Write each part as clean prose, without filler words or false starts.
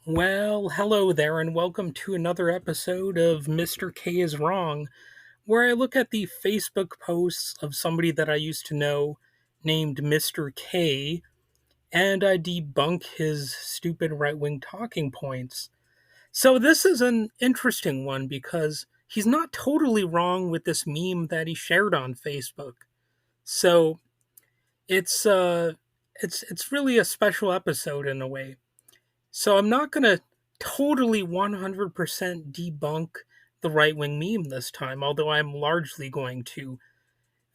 Well, hello there, and welcome to another episode of Mr. K is Wrong, where I look at the Facebook posts of somebody that I used to know named Mr. K, and I debunk his stupid right wing talking points. So, this is an interesting one because he's not totally wrong with this meme that he shared on Facebook. So, it's, uh, it's really a special episode in a way. So I'm not going to totally 100% debunk the right wing meme this time, although I'm largely going to.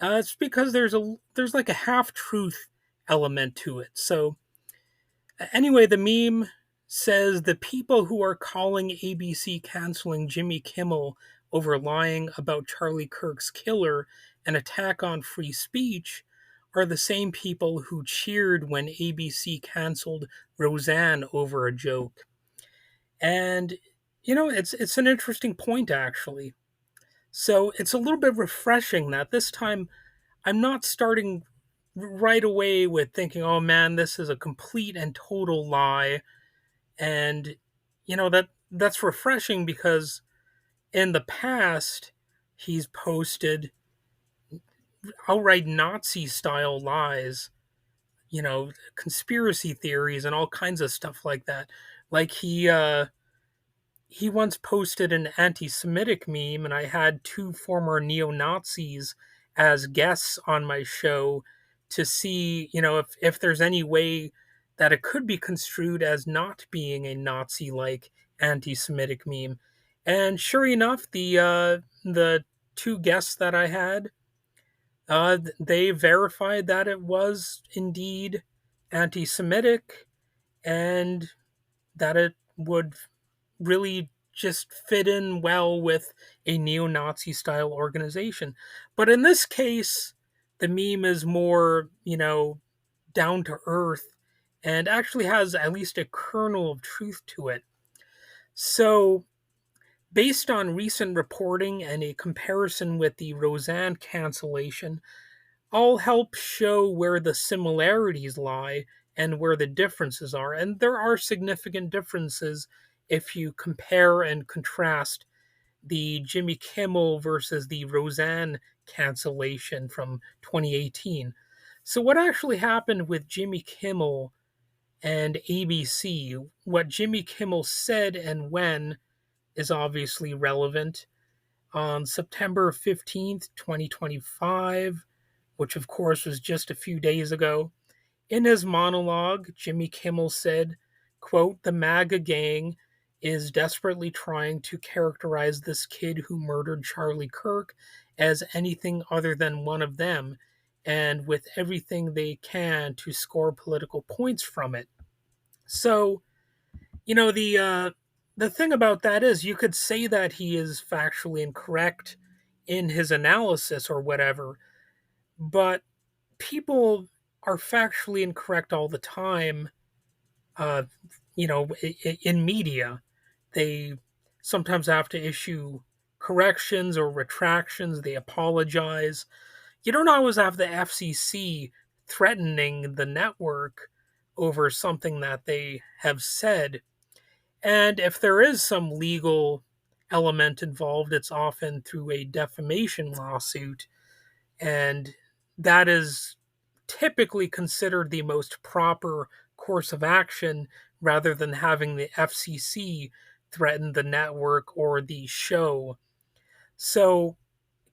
It's because there's like a half truth element to it. So anyway, the meme says the people who are calling ABC canceling Jimmy Kimmel over lying about Charlie Kirk's killer an attack on free speech are the same people who cheered when ABC canceled Roseanne over a joke. And it's an interesting point actually. So it's a little bit refreshing that this time I'm not starting right away with thinking, "Oh man, this is a complete and total lie." And that's refreshing because in the past he's posted outright Nazi style lies, conspiracy theories and all kinds of stuff like that. Like he once posted an anti Semitic meme, and I had two former neo Nazis as guests on my show to see, if there's any way that it could be construed as not being a Nazi like anti Semitic meme. And sure enough, the two guests that I had, they verified that it was indeed anti Semitic and that it would really just fit in well with a neo Nazi style organization. But in this case, the meme is more, down to earth and actually has at least a kernel of truth to it. So, based on recent reporting and a comparison with the Roseanne cancellation, I'll help show where the similarities lie and where the differences are. And there are significant differences if you compare and contrast the Jimmy Kimmel versus the Roseanne cancellation from 2018. So, what actually happened with Jimmy Kimmel and ABC? What Jimmy Kimmel said and when is obviously relevant. On September 15th, 2025, which of course was just a few days ago, in his monologue, Jimmy Kimmel said, quote, "The MAGA gang is desperately trying to characterize this kid who murdered Charlie Kirk as anything other than one of them, and with everything they can to score political points from it." So, the thing about that is you could say that he is factually incorrect in his analysis or whatever, but people are factually incorrect all the time. Uh, in media, they sometimes have to issue corrections or retractions. They apologize. You don't always have the FCC threatening the network over something that they have said. And if there is some legal element involved, it's often through a defamation lawsuit. And that is typically considered the most proper course of action rather than having the FCC threaten the network or the show. So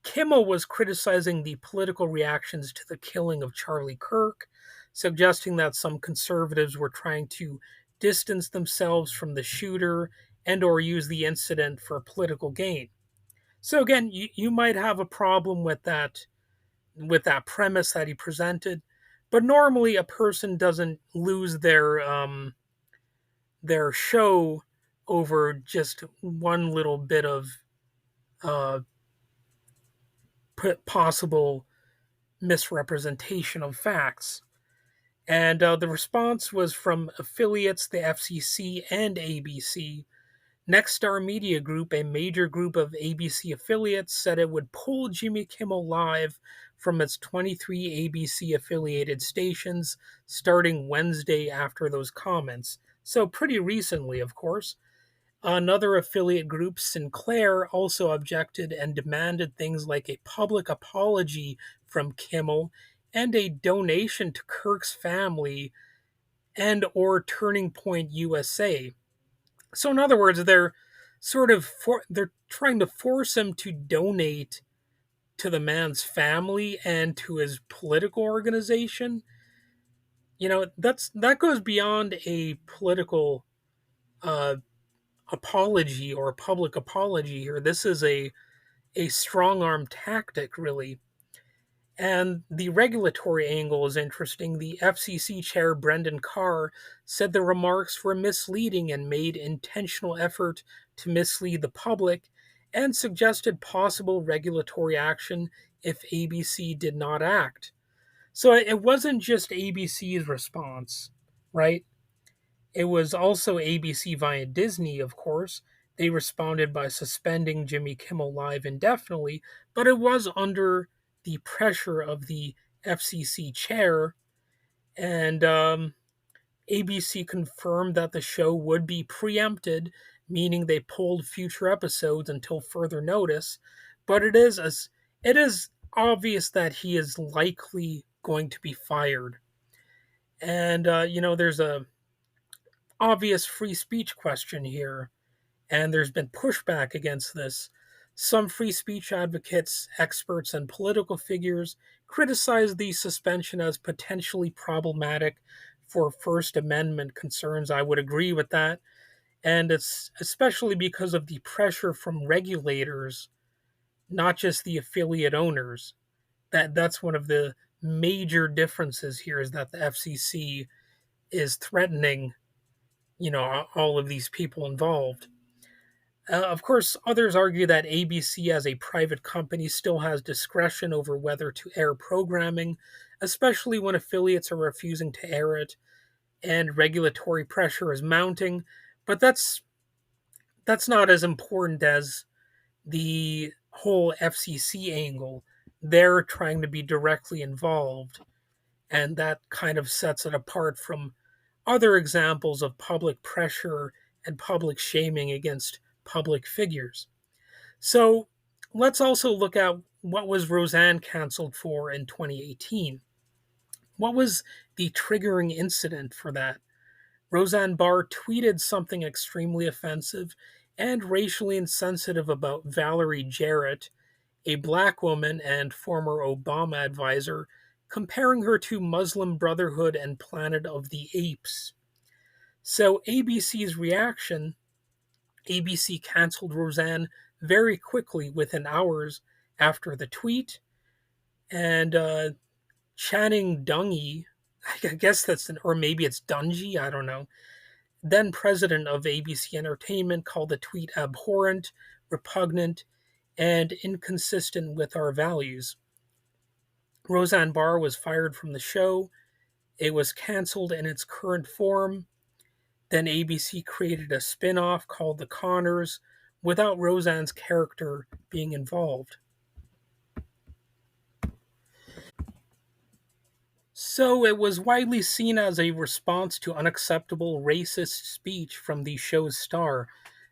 Kimmel was criticizing the political reactions to the killing of Charlie Kirk, suggesting that some conservatives were trying to distance themselves from the shooter and or use the incident for political gain. So again, you might have a problem with that premise that he presented, but normally a person doesn't lose their show over just one little bit of uh, possible misrepresentation of facts. And the response was from affiliates, the FCC, and ABC. Nexstar Media Group, a major group of ABC affiliates, said it would pull Jimmy Kimmel Live from its 23 ABC affiliated stations starting Wednesday after those comments. So, pretty recently, of course, another affiliate group, Sinclair, also objected and demanded things like a public apology from Kimmel and a donation to Kirk's family and or Turning Point USA. So in other words, they're trying to force him to donate to the man's family and to his political organization. That goes beyond a political uh, apology or a public apology here. This is a strong arm tactic, really. And the regulatory angle is interesting. The FCC chair, Brendan Carr, said the remarks were misleading and made intentional effort to mislead the public and suggested possible regulatory action if ABC did not act. So it wasn't just ABC's response, right? It was also ABC via Disney, of course. They responded by suspending Jimmy Kimmel Live indefinitely, but it was under the pressure of the FCC chair, and ABC confirmed that the show would be preempted, meaning they pulled future episodes until further notice. But it is obvious that he is likely going to be fired, and there's a obvious free speech question here, and there's been pushback against this. Some free speech advocates, experts, and political figures criticize the suspension as potentially problematic for First Amendment concerns. I would agree with that. And it's especially because of the pressure from regulators, not just the affiliate owners. That's one of the major differences here is that the FCC is threatening, all of these people involved. Of course, others argue that ABC, as a private company, still has discretion over whether to air programming, especially when affiliates are refusing to air it and regulatory pressure is mounting. But that's not as important as the whole FCC angle. They're trying to be directly involved, and that kind of sets it apart from other examples of public pressure and public shaming against public figures. So let's also look at what was Roseanne canceled for in 2018. What was the triggering incident for that? Roseanne Barr tweeted something extremely offensive and racially insensitive about Valerie Jarrett, a black woman and former Obama advisor, comparing her to Muslim Brotherhood and Planet of the Apes. So ABC's reaction, ABC canceled Roseanne very quickly within hours after the tweet, and Channing Dungey, I guess or maybe it's Dungy, I don't know, then president of ABC Entertainment, called the tweet abhorrent, repugnant, and inconsistent with our values. Roseanne Barr was fired from the show. It was canceled in its current form. Then ABC created a spin off called The Conners without Roseanne's character being involved. So it was widely seen as a response to unacceptable racist speech from the show's star.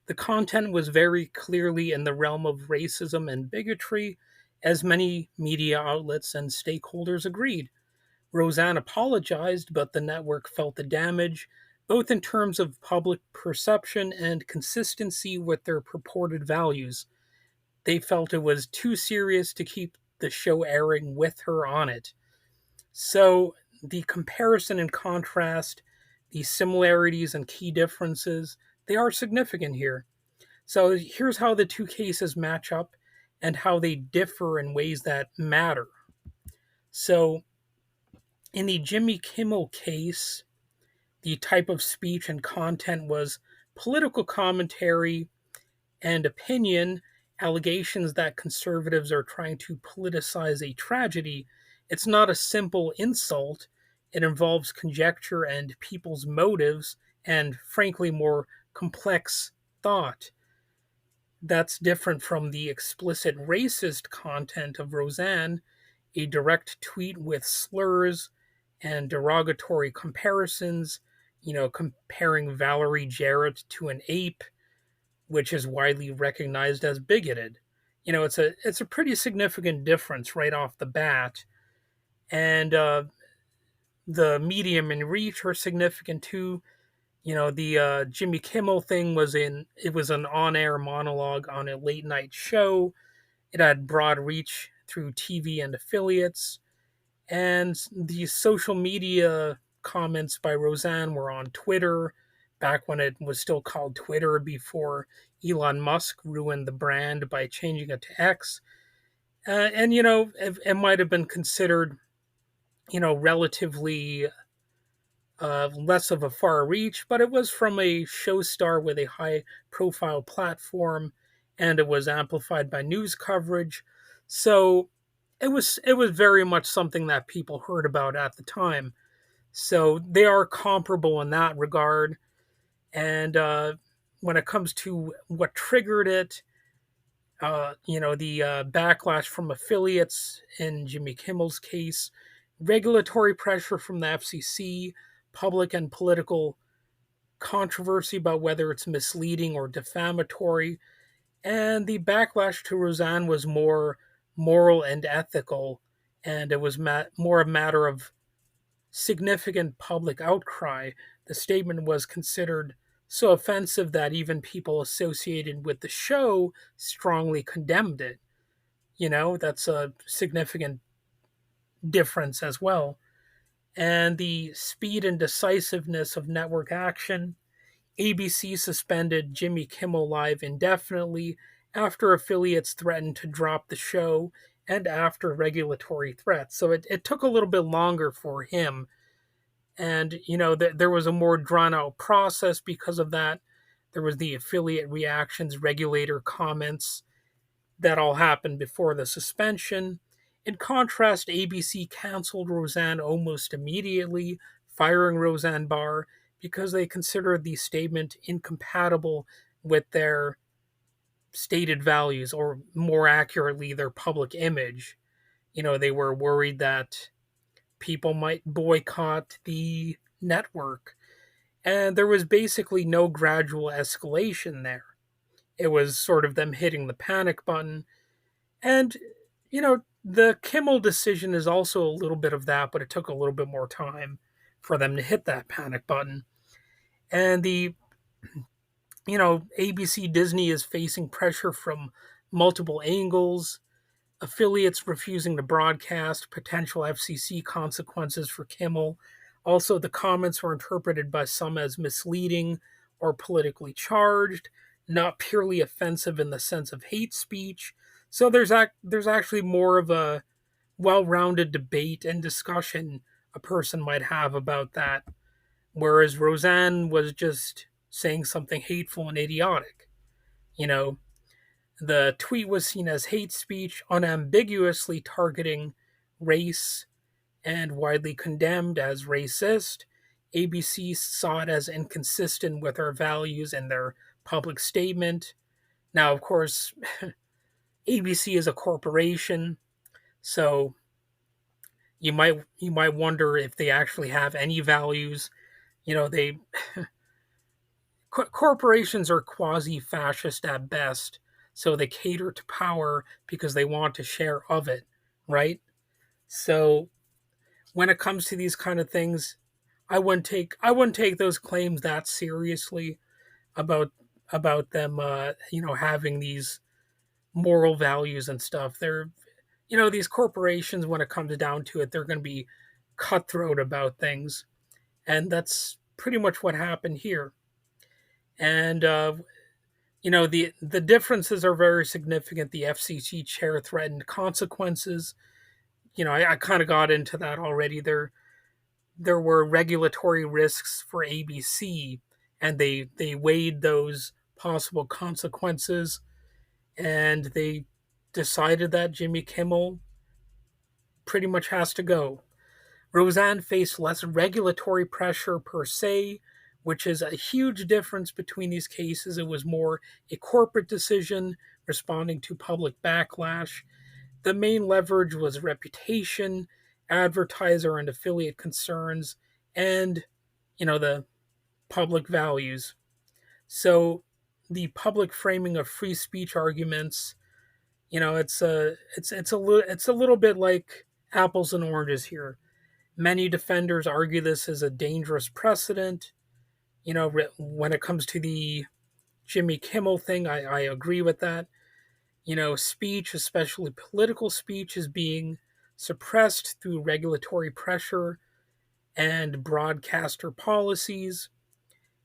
The content was very clearly in the realm of racism and bigotry, as many media outlets and stakeholders agreed. Roseanne apologized, but the network felt the damage, both in terms of public perception and consistency with their purported values. They felt it was too serious to keep the show airing with her on it. So, the comparison and contrast, the similarities and key differences, they are significant here. So, here's how the two cases match up and how they differ in ways that matter. So, in the Jimmy Kimmel case, the type of speech and content was political commentary and opinion, allegations that conservatives are trying to politicize a tragedy. It's not a simple insult. It involves conjecture and people's motives and, frankly, more complex thought. That's different from the explicit racist content of Roseanne, a direct tweet with slurs and derogatory comparisons, comparing Valerie Jarrett to an ape, which is widely recognized as bigoted. It's a pretty significant difference right off the bat, and the medium and reach are significant too. The Jimmy Kimmel thing was an on-air monologue on a late night show. It had broad reach through TV and affiliates, and the social media comments by Roseanne were on Twitter back when it was still called Twitter before Elon Musk ruined the brand by changing it to X. And it might have been considered relatively less of a far reach, but it was from a show star with a high profile platform, and it was amplified by news coverage. So it was very much something that people heard about at the time. So they are comparable in that regard. And when it comes to what triggered it, the backlash from affiliates in Jimmy Kimmel's case, regulatory pressure from the FCC, public and political controversy about whether it's misleading or defamatory, and the backlash to Roseanne was more moral and ethical, and it was more a matter of significant public outcry. The statement was considered so offensive that even people associated with the show strongly condemned it. That's a significant difference as well. And the speed and decisiveness of network action. ABC suspended Jimmy Kimmel Live indefinitely after affiliates threatened to drop the show and after regulatory threats. So it took a little bit longer for him. And, there was a more drawn out process because of that. There was the affiliate reactions, regulator comments, that all happened before the suspension. In contrast, ABC canceled Roseanne almost immediately, firing Roseanne Barr because they considered the statement incompatible with their stated values, or more accurately, their public image. They were worried that people might boycott the network. And there was basically no gradual escalation there. It was sort of them hitting the panic button. And, the Kimmel decision is also a little bit of that, but it took a little bit more time for them to hit that panic button. And ABC Disney is facing pressure from multiple angles, affiliates refusing to broadcast, potential FCC consequences for Kimmel. Also, the comments were interpreted by some as misleading or politically charged, not purely offensive in the sense of hate speech. So there's actually more of a well-rounded debate and discussion a person might have about that, whereas Roseanne was just saying something hateful and idiotic. You know, the tweet was seen as hate speech, unambiguously targeting race, and widely condemned as racist. ABC saw it as inconsistent with our values in their public statement. Now, of course, ABC is a corporation, so you might wonder if they actually have any values. They corporations are quasi-fascist at best, so they cater to power because they want a share of it, right? So when it comes to these kind of things, I wouldn't take those claims that seriously about them having these moral values and stuff. They're these corporations, when it comes down to it, they're going to be cutthroat about things, and that's pretty much what happened here. And the differences are very significant. The FCC chair threatened consequences. I kind of got into that already. There were regulatory risks for ABC, and they weighed those possible consequences, and they decided that Jimmy Kimmel pretty much has to go. Roseanne faced less regulatory pressure per se, which is a huge difference between these cases. It was more a corporate decision responding to public backlash. The main leverage was reputation, advertiser and affiliate concerns, and the public values. So the public framing of free speech arguments, it's a little bit like apples and oranges here. Many defenders argue this is a dangerous precedent. When it comes to the Jimmy Kimmel thing, I agree with that. Speech, especially political speech, is being suppressed through regulatory pressure and broadcaster policies.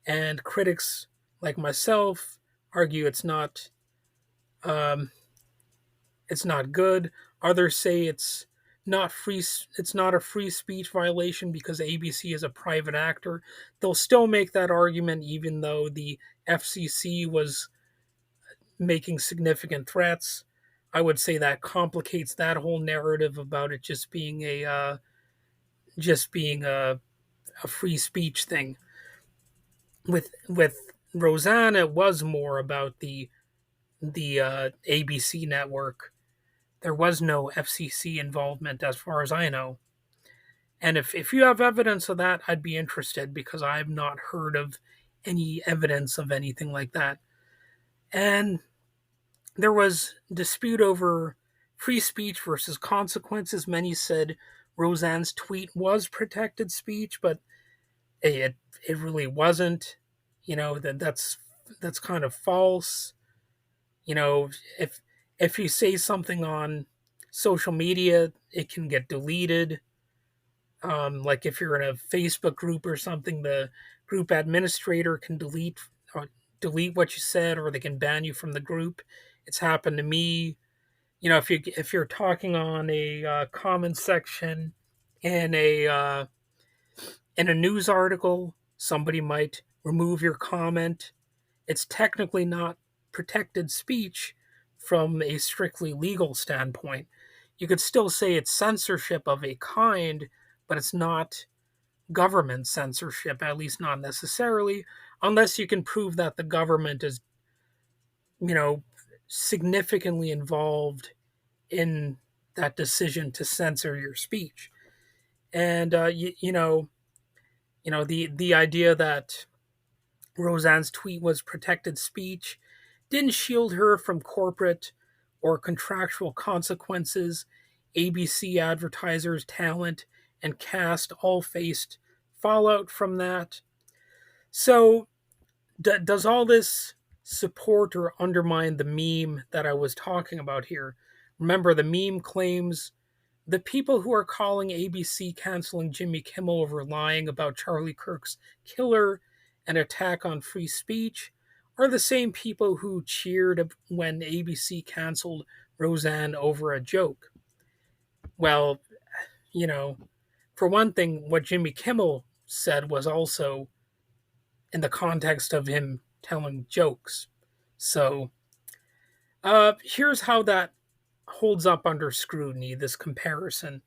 And critics like myself argue um, it's not good. Others say not free. It's not a free speech violation because ABC is a private actor. They'll still make that argument even though the FCC was making significant threats. I would say that complicates that whole narrative about it just being a free speech thing. With Roseanne, it was more about the ABC network. There was no FCC involvement, as far as I know. And if you have evidence of that, I'd be interested because I've not heard of any evidence of anything like that. And there was dispute over free speech versus consequences. Many said Roseanne's tweet was protected speech, but it it really wasn't. That's kind of false. You know, if if you say something on social media, it can get deleted. Like if you're in a Facebook group or something, the group administrator can delete what you said, or they can ban you from the group. It's happened to me. If you're talking on a comment section in a news article, somebody might remove your comment. It's technically not protected speech from a strictly legal standpoint. You could still say it's censorship of a kind, but it's not government censorship, at least not necessarily, unless you can prove that the government is, you know, significantly involved in that decision to censor your speech. And the idea that Roseanne's tweet was protected speech didn't shield her from corporate or contractual consequences. ABC advertisers, talent, and cast all faced fallout from that. So, does all this support or undermine the meme that I was talking about here? Remember, the meme claims the people who are calling ABC canceling Jimmy Kimmel over lying about Charlie Kirk's killer and attack on free speech are the same people who cheered when ABC canceled Roseanne over a joke. Well, you know, for one thing, what Jimmy Kimmel said was also in the context of him telling jokes. So, here's how that holds up under scrutiny, this comparison.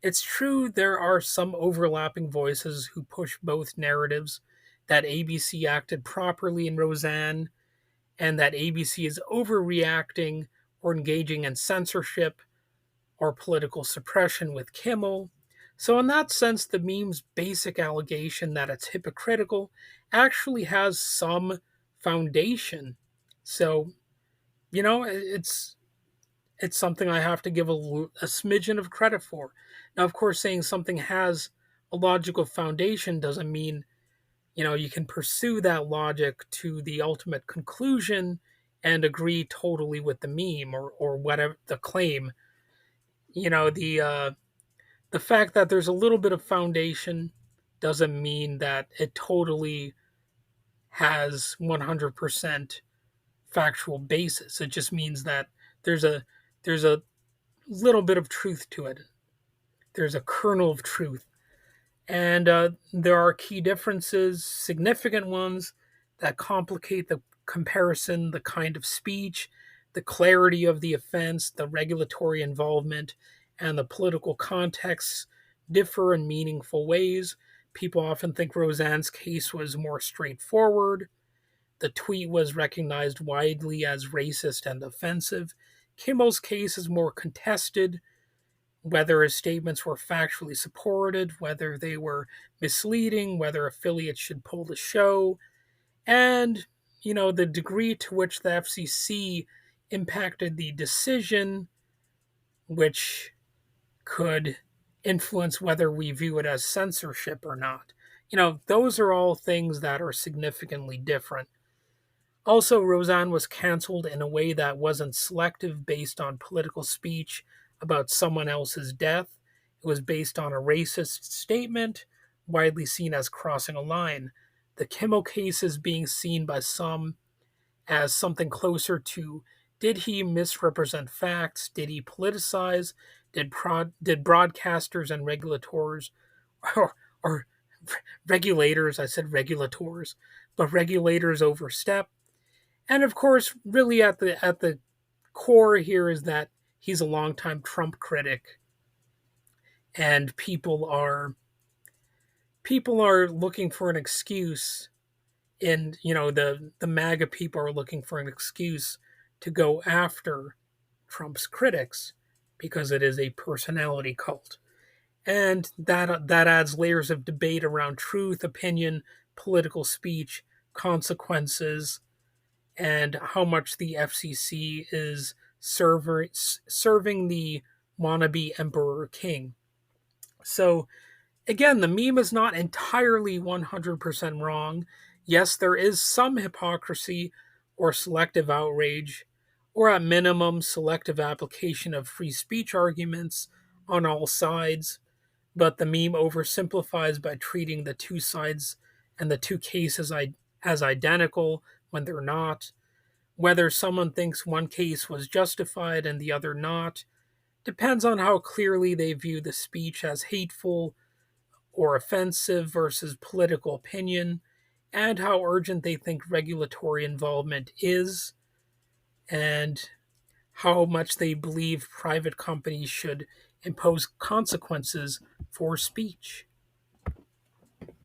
It's true there are some overlapping voices who push both narratives, that ABC acted properly in Roseanne and that ABC is overreacting or engaging in censorship or political suppression with Kimmel. So, in that sense, the meme's basic allegation that it's hypocritical actually has some foundation. So, it's something I have to give a smidgen of credit for. Now, of course, saying something has a logical foundation doesn't mean, you can pursue that logic to the ultimate conclusion and agree totally with the meme or whatever the claim. You know, the fact that there's a little bit of foundation doesn't mean that it totally has 100% factual basis. It just means that there's a there's a little bit of truth to it. There's a kernel of truth. And there are key differences, significant ones, that complicate the comparison, the kind of speech, the clarity of the offense, the regulatory involvement, and the political contexts differ in meaningful ways. People often think Roseanne's case was more straightforward. The tweet was recognized widely as racist and offensive. Kimmel's case is more contested, whether his statements were factually supported, whether they were misleading, whether affiliates should pull the show, and the degree to which the FCC impacted the decision, which could influence whether we view it as censorship or not. Those are all things that are significantly different. Also, Roseanne was canceled in a way that wasn't selective based on political speech about someone else's death. It was based on a racist statement, widely seen as crossing a line. The Kimmel case is being seen by some as something closer to, did he misrepresent facts? Did he politicize? Did broadcasters and regulators or regulators, I said regulators, but regulators overstep? And of course, really at the core here is that he's a longtime Trump critic, and people are looking for an excuse, and the MAGA people are looking for an excuse to go after Trump's critics because it is a personality cult. And that adds layers of debate around truth, opinion, political speech, consequences, and how much the FCC is serving the wannabe emperor king. So again, the meme is not entirely 100% wrong. Yes, there is some hypocrisy or selective outrage, or at minimum, selective application of free speech arguments on all sides, but the meme oversimplifies by treating the two sides and the two cases as identical when they're not. Whether someone thinks one case was justified and the other not depends on how clearly they view the speech as hateful or offensive versus political opinion, and how urgent they think regulatory involvement is, and how much they believe private companies should impose consequences for speech.